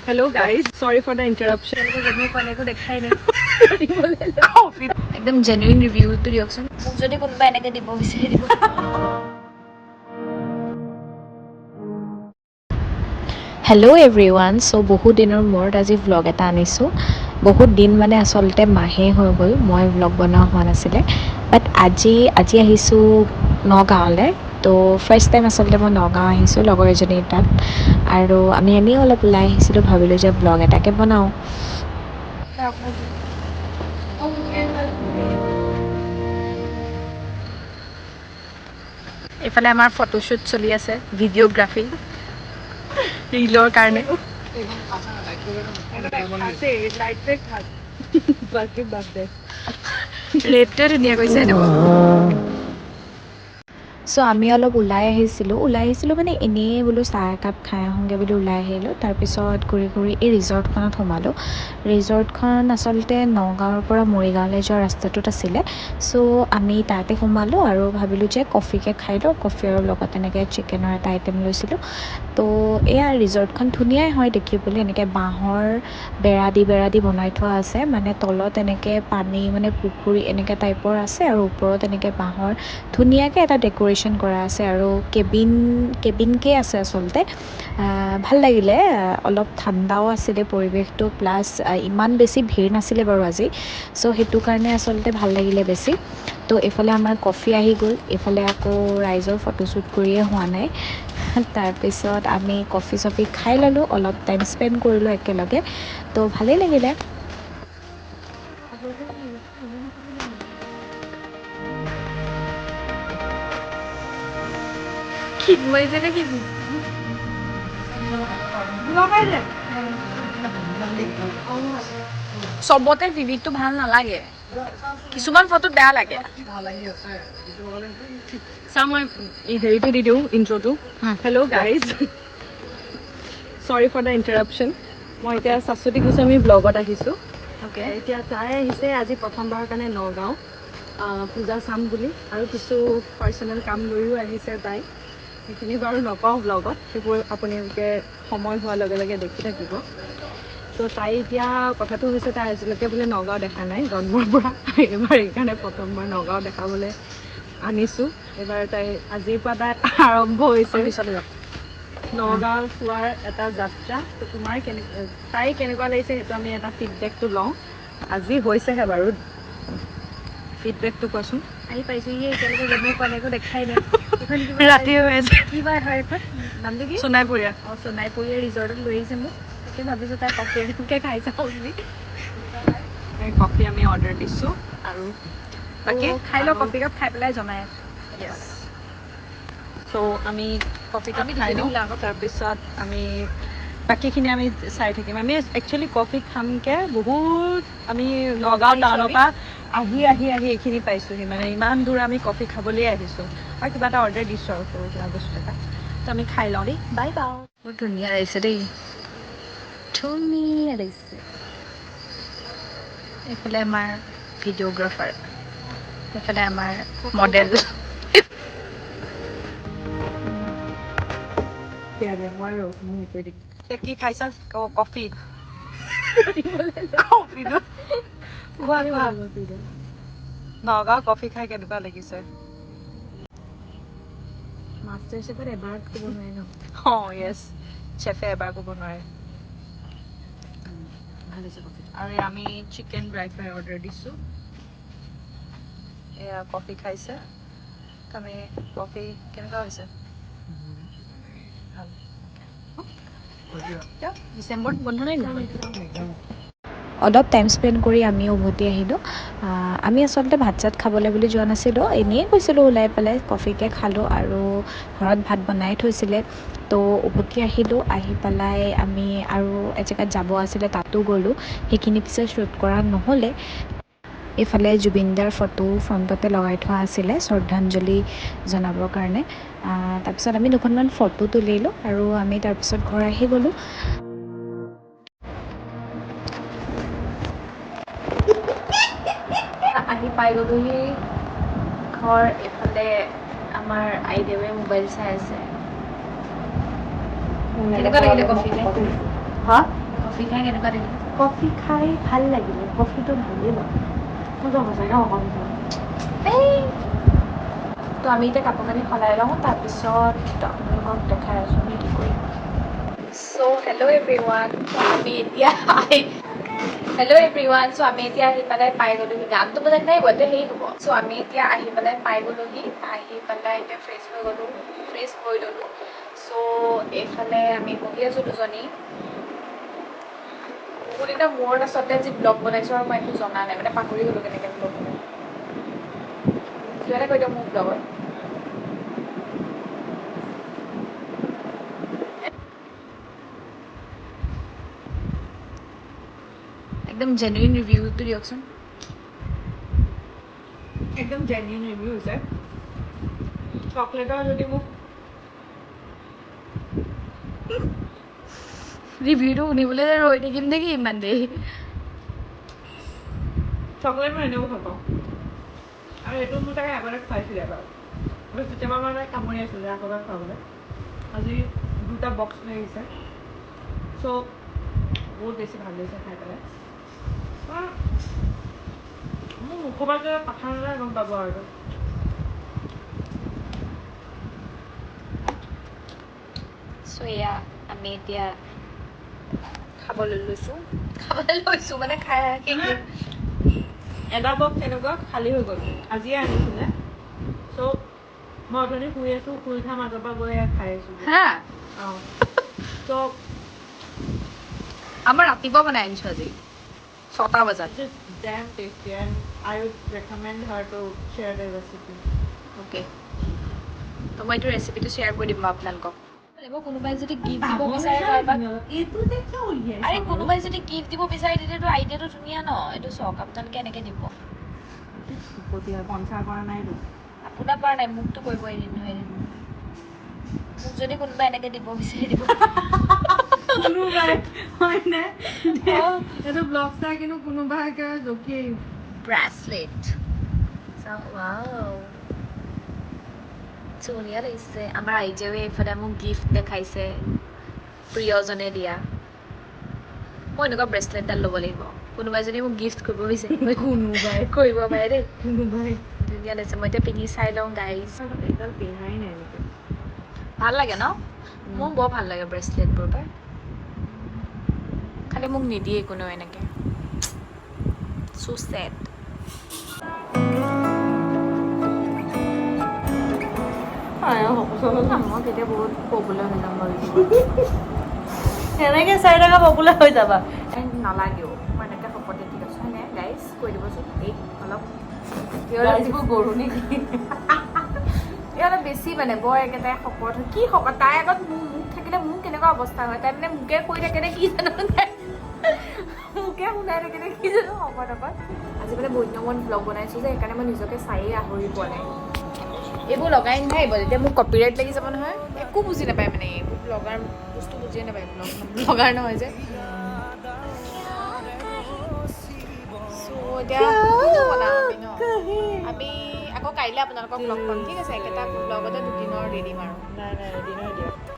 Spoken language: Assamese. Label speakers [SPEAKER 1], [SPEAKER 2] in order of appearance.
[SPEAKER 1] Hello guys, sorry for the interruption.
[SPEAKER 2] একদম জেনুইন ৰিভিউটো দিয়কচোন মোক যদি কোনোবা এনেকৈ দিব বিচাৰি দিব হেল্ল' এভৰিৱান চ' বহুত দিনৰ মূৰত আজি ভ্লগ এটা আনিছোঁ বহুত দিন মানে আচলতে মাহে হৈ গ'ল মই ভ্লগ বনোৱা হোৱা নাছিলে বাট আজি আহিছোঁ নগাঁৱলৈ তো ফাৰ্ষ্ট টাইম আচলতে মই নগাঁও আহিছোঁ লগৰ এজনীৰ তাত আৰু আমি এনেই অলপ ওলাই আহিছিলোঁ ভাবিলোঁ যে ভ্লগ এটাকে বনাওঁ এইফালে আমাৰ ফটোশ্বুট চলি আছে ভিডিঅ'গ্ৰাফী ৰীলৰ কাৰণে ৰেটটোৱে ধুনীয়া কৰিছে চ' আমি অলপ ওলাই আহিছিলোঁ মানে এনেই বোলো চাহ একাপ খাই আহোঁগৈ বুলি ওলাই আহিলোঁ তাৰপিছত ঘূৰি এই ৰিজৰ্টখনত সোমালোঁ ৰিজৰ্টখন আচলতে নগাঁৱৰ পৰা মৰিগাঁৱলৈ যোৱা ৰাস্তাটোত আছিলে চ' আমি তাতে সোমালোঁ আৰু ভাবিলোঁ যে কফিকে খাই লওঁ কফি আৰু লগত এনেকৈ চিকেনৰ এটা আইটেম লৈছিলোঁ তো এয়া ৰিজৰ্টখন ধুনীয়াই হয় দেখিবলৈ এনেকৈ বাঁহৰ বেৰা দি বনাই থোৱা আছে মানে তলত এনেকৈ পানী মানে পুখুৰী এনেকৈ টাইপৰ আছে আৰু ওপৰত এনেকৈ বাঁহৰ ধুনীয়াকৈ এটা ডেক'ৰেশ্যন কৰা আছে আৰু কেবিনকৈ আছে আচলতে ভাল লাগিলে অলপ ঠাণ্ডাও আছিলে পৰিৱেশটো প্লাছ ইমান বেছি ভিৰ নাছিলে বাৰু আজি চ' সেইটো কাৰণে আচলতে ভাল লাগিলে বেছি তো এইফালে আমাৰ কফি আহি গ'ল এইফালে আকৌ ৰাইজৰ ফটোশ্বুট কৰিয়ে হোৱা নাই তাৰপিছত আমি কফি চফি খাই ল'লোঁ অলপ টাইম স্পেণ্ড কৰিলোঁ একেলগে তো ভালেই লাগিলে চবতে ভিভিকটো ভাল নালাগে কিছুমান ফটোত বেয়া লাগে
[SPEAKER 1] চাওঁ মই হেৰিটো দি দিওঁ ইন্ট্ৰটো hello' guys sorry for the interruption মই এতিয়া শাশ্বতী গোস্বামীৰ ব্লগত আহিছোঁ এতিয়া তাই আহিছে আজি প্ৰথমবাৰৰ কাৰণে নগাঁও পূজা চাম বুলি আৰু কিছু পাৰ্চনেল কাম লৈও আহিছে তাই সেইখিনি বাৰু নকওঁ ব্লগত সেইবোৰ আপোনালোকে সময় হোৱাৰ লগে লগে দেখি থাকিব ত' তাই এতিয়া কথাটো হৈছে তাই আজিলৈকে বোলে নগাঁও দেখা নাই জন্মৰ পৰা এইবাৰ সেইকাৰণে প্ৰথমবাৰ নগাঁও দেখাবলৈ আনিছোঁ এইবাৰ তাই আজিৰ পৰা তাই আৰম্ভ হৈছে নগাঁও চোৱাৰ এটা যাত্ৰা ত' তোমাৰ তাই কেনেকুৱা লাগিছে সেইটো আমি এটা ফিডবেকটো লওঁ আজি হৈছেহে বাৰু ফিডবেকটো কোৱাচোন
[SPEAKER 2] আহি পাইছোঁহি এতিয়ালৈকে জন্মৰ পৰা একো দেখাই নাই
[SPEAKER 1] ৰাতি হৈ আছে
[SPEAKER 2] কিবা হয় এখন নামটো কি
[SPEAKER 1] সোণাইপুৰীয়া
[SPEAKER 2] সোণাইপুৰীয়া ৰিজৰ্টত লৈ আহিছে মোক তাকে ভাবিছোঁ তাই কফি এখনকে খাই চাওঁ বুলি
[SPEAKER 1] কফি আমি অৰ্ডাৰ দিছোঁ আৰু
[SPEAKER 2] বাকী খাই লওঁ কফি কাপ খাই পেলাই জনাই আছোঁ
[SPEAKER 1] চ' আমি কফি কাপ খাই লওঁ তাৰপিছত আমি বাকীখিনি আমি চাই থাকিম আমি একচুৱেলি কফি খামকৈ বহুত আমি নগাঁও টাউনৰ পৰা আহি এইখিনি পাইছোঁহি মানে ইমান দূৰ আমি কফি খাবলৈ আহিছোঁ আৰু কিবা এটা অৰ্ডাৰ দিছোঁ আৰু সৰু সুৰা বস্তু এটা ত' আমি খাই লওঁ দেই বাই বাই
[SPEAKER 2] বহুত ধুনীয়া লাগিছে দেই ধুনীয়া লাগিছে এইফালে আমাৰ ভিডিঅ'গ্ৰাফাৰ এইফালে আমাৰ মডেল
[SPEAKER 1] কি খাইছা কফি নগাঁও কফি খাই কেনেকুৱা লাগিছে
[SPEAKER 2] মাষ্টাৰ চেফত এবাৰত ক'ব নোৱাৰে ন
[SPEAKER 1] অঁ য়েছ চেফে এবাৰ ক'ব নোৱাৰে
[SPEAKER 2] ভাল হৈছে কফি
[SPEAKER 1] আৰু আমি চিকেন ড্ৰাই ফ্ৰাই অৰ্ডাৰ দিছোঁ এয়া কফি খাইছে আমি কফি কেনেকুৱা হৈছে
[SPEAKER 2] ডিচেম্বৰত বন্ধ নাই নেকি
[SPEAKER 3] অলপ টাইম স্পেণ্ড কৰি আমি উভতি আহিলোঁ আমি আচলতে ভাত চাত খাবলৈ বুলি যোৱা নাছিলোঁ এনেই গৈছিলোঁ ওলাই পেলাই কফিকে খালোঁ আৰু ঘৰত ভাত বনাই থৈছিলে তো উভতি আহিলোঁ আহি পেলাই আমি আৰু এজেগাত যাব আছিলে তাতো গ'লোঁ সেইখিনি পিছে শ্বুট কৰা নহ'লে এইফালে জুবিনদাৰ ফটো ফ্ৰণ্টতে লগাই থোৱা আছিলে শ্ৰদ্ধাঞ্জলি জনাবৰ কাৰণে তাৰপিছত আমি দুখনমান ফটো তুলিলোঁ আৰু আমি তাৰপিছত ঘৰ আহি গ'লোঁ আহি পাই গ'লোহি ঘৰ এইফালে আমাৰ আইদেৱে মোবাইল চাই আছে কেনেকুৱা লাগিলে কফি খাই?
[SPEAKER 1] হা
[SPEAKER 3] কফি খাই কেনেকুৱা লাগিলে?
[SPEAKER 1] কফি খাই ভাল লাগিলে কফিটো ভালেই বাৰু মই সঁচাকৈ অকণ
[SPEAKER 3] তো আমি এতিয়া কাপোৰ কানি সলাই লওঁ, তাৰপিছত আপোনালোকক দেখাই আছোঁ আমি কি কৰিম। চ' হেল্ল' এভৰিৱান, আমি এতিয়া আহি পেলাই পাই গ'লোহি। গানটো বজাই নাই গোটেই হেৰি হ'ব। চ' আমি এতিয়া আহি পেলাই পাই গ'লোহি, আহি পেলাই এতিয়া ফ্ৰেছ হৈ গ'লোঁ, ফ্ৰেছ হৈ ল'লোঁ। চ' এইফালে আমি বহি আছোঁ দুজনী। বহুত দিনৰ মূৰত আচলতে আজি ব্লগ বনাইছোঁ আৰু মই একো জনা নাই, মানে পাহৰি গ'লোঁ কেনেকৈ ব্লগ বনাই। কিবা এটা কৈ দিয়ক মোক ব্লগত। একদম জেনুইন ৰিভিউটো দিয়কচোন।
[SPEAKER 1] একদম জেনুইন ৰিভিউ হৈছে চকলেটৰ যদি মোক
[SPEAKER 3] ৰিভিউটো শুনিবলৈ ৰৈ থাকিম নেকি ইমান দেৰি?
[SPEAKER 1] চকলেট মই এনেও ভাল পাওঁ আৰু এইটো মোৰ তাকে আগতে খুৱাইছিলে বাৰু কেতিয়াবা মানে কামুৰি আছিলে আকৌ এবাৰ খুৱাবলৈ আজি 2টা বক্স লৈ আহিছে চ' বহুত বেছি ভাল লাগিছে খাই পেলাই মোৰ মুখৰ পৰা যে কথা নাযায় গম পাব আৰু
[SPEAKER 3] চ' এয়া আমি এতিয়া খাবলৈ লৈছোঁ মানে খাই
[SPEAKER 1] এটা বক্স এনেকুৱা খালী হৈ গ'ল আজিয়ে আনিছিলে চ' মই অথনি শুই আছোঁ শুই উঠাৰ মাজৰ পৰা গৈ খাই আছোঁ
[SPEAKER 3] হা
[SPEAKER 1] অঁ চ'
[SPEAKER 3] আমাৰ ৰাতিপুৱা বনাই আনিছোঁ আজি 6টা বজাত।
[SPEAKER 1] This is damn tasty and I would recommend her to share the recipe.
[SPEAKER 3] Okay, তো মই এইটো ৰেচিপিটো শ্বেয়াৰ কৰি দিম আপোনালোকক। কোনোবাই যদি গিফ্ট দিব বিচাৰে কাৰোবাক, আৰে কোনোবাই যদি গিফ্ট দিব বিচাৰে তেতিয়াতো আইডিয়াটো ধুনীয়া ন। এইটো চাওক আপোনালোকে এনেকৈ দিব।
[SPEAKER 1] পঞ্চাৰ কৰা নাইতো
[SPEAKER 3] আপোনাৰ পৰা নাই, মোকতো কৰিব এদিন নহয় এদিন। মোক যদি কোনোবাই এনেকৈ দিব বিচাৰি দিব।
[SPEAKER 1] কোনোবাই হয়নে এইটো ব্লগ চাই কিন্তু কোনোবাই একেবাৰে জকিয়েই
[SPEAKER 3] ব্ৰেচলেট ধুনীয়া লাগিছে। আমাৰ আইজেও এইফালে মোক গিফ্ট দেখাইছে, প্ৰিয়জনে দিয়া। মই এনেকুৱা ব্ৰেচলেটডাল ল'ব লাগিব। কোনোবাই যদি মোক গিফ্ট কৰিব বিচাৰে
[SPEAKER 1] কোনোবাই
[SPEAKER 3] কৰিব পাৰে দেই।
[SPEAKER 1] কোনোবাই
[SPEAKER 3] ধুনীয়া লাগিছে। মই এতিয়া পিন্ধি চাই লওঁ গাইজ।
[SPEAKER 1] এইডাল পিন্ধাই নাই এনেকৈ
[SPEAKER 3] ভাল লাগে ন? মোৰ বৰ ভাল লাগে ব্ৰেচলেটবোৰ পাই। খালি মোক নিদিয়ে কোনেও এনেকৈ। চ' ছেড। মই তেতিয়া বহুত পপুলাৰ হৈ যাম বাৰু।
[SPEAKER 1] এনেকৈ চাই থকা পপুলাৰ হৈ যাবা
[SPEAKER 3] নালাগেও মই এনেকৈ শপতে ঠিক আছে হয়নে গাইজ? কৈ দিবচোন এই অলপ
[SPEAKER 1] গাইজবোৰ গৰু নেকি
[SPEAKER 3] এই অলপ বেছি মানে বৰ একেটাই শকত হয়। কি শকত? তাই আগত মোক থাকিলে মোৰ কেনেকুৱা অৱস্থা হয়? তাই মানে মোকে কৈ থাকে নে কি জানো, তাই মোকে শুনাই থাকে নে কি জানো শকত শকত। আজি মানে বহুত দিনৰ মূৰত ব্লগ বনাইছোঁ যে সেইকাৰণে মই নিজকে চায়েই আহৰি পোৱা নাই। এইবোৰ লগাই নাথাকিব, তেতিয়া মোক কপিৰাইট লাগি যাব নহয়। একো বুজি নাপায় মানে এইবোৰ ব্লগাৰ বস্তু বুজিয়ে নাপায়। ব্লগাৰ নহয় যে। চ' এতিয়া কিনো বনাম আমি ন? আমি আকৌ কাইলৈ আপোনালোকক ব্লগ পাম ঠিক আছে? একেটা ব্লগতে দুদিনৰ দি দিম আৰু।
[SPEAKER 1] নাই এদিনৰ দিয়া